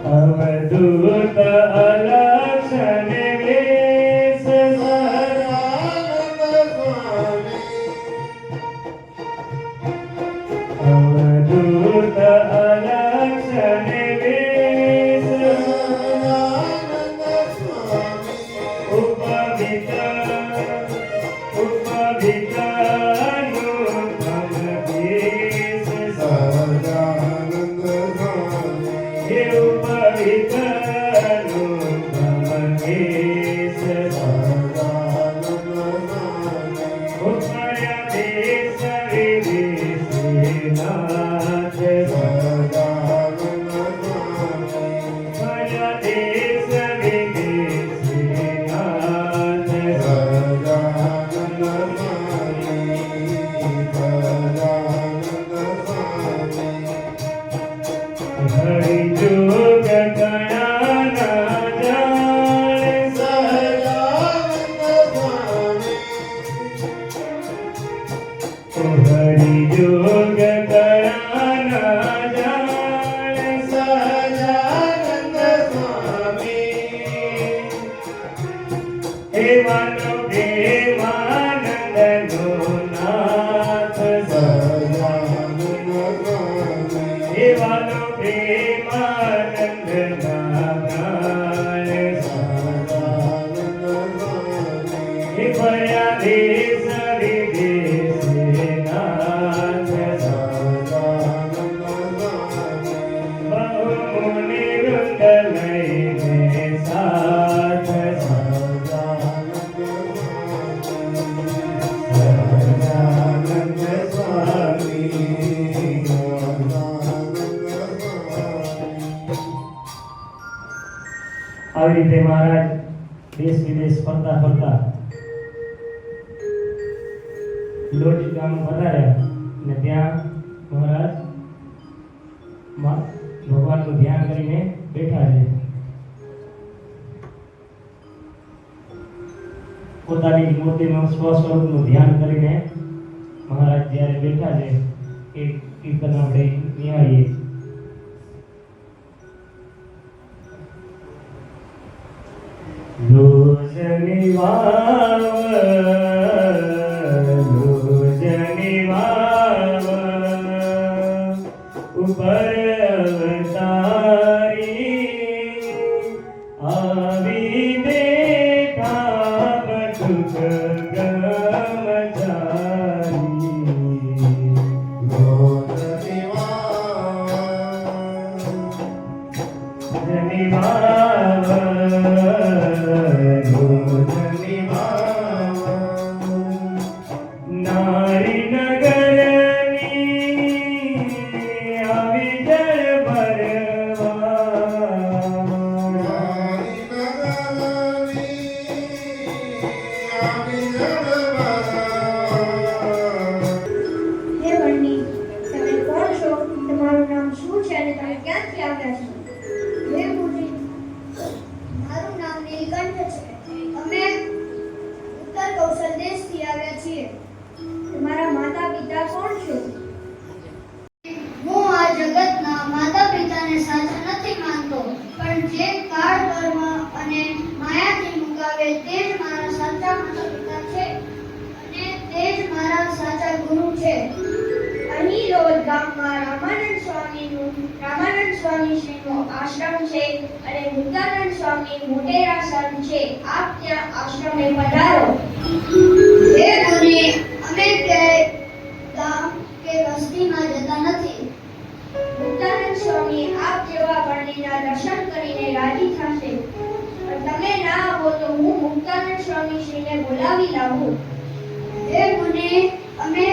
અવધૂત અલક્ષણ વેશ અવધૂત અલક્ષણ વેશ ઉપવિત આવી રીતે મહારાજ દેશ વિદેશ ફરતા ફરતા લોટી ગામ પધાર્યા અને ત્યાં મહારાજ ભગવાનનું ધ્યાન કરીને બેઠા છે. પોતાની મૂર્તિનું સ્વસ્વરૂપનું ધ્યાન કરીને મહારાજ જ્યારે બેઠા છે એ કીર્તન આપણે નિહાળીએ. લોજની વાવ ઉપર અવતારી આવી બેઠા બટુક રામાનંદ સ્વામીનો આશ્રમ છે અને મુક્તાનંદ સ્વામી મોટેરા સંત છે. આપ ત્યાં આશ્રમે પધારો. હે મુનિ, અમે ક્યાંય ગામ કે વસ્તીમાં જતા નથી. મુક્તાનંદ સ્વામી આપ જેવા વર્ણિના દર્શન કરીને રાજી થશે. પણ તમે ના આવો તો હું મુક્તાનંદ સ્વામી શ્રીને બોલાવી લાવું. હે મુનિ, અમે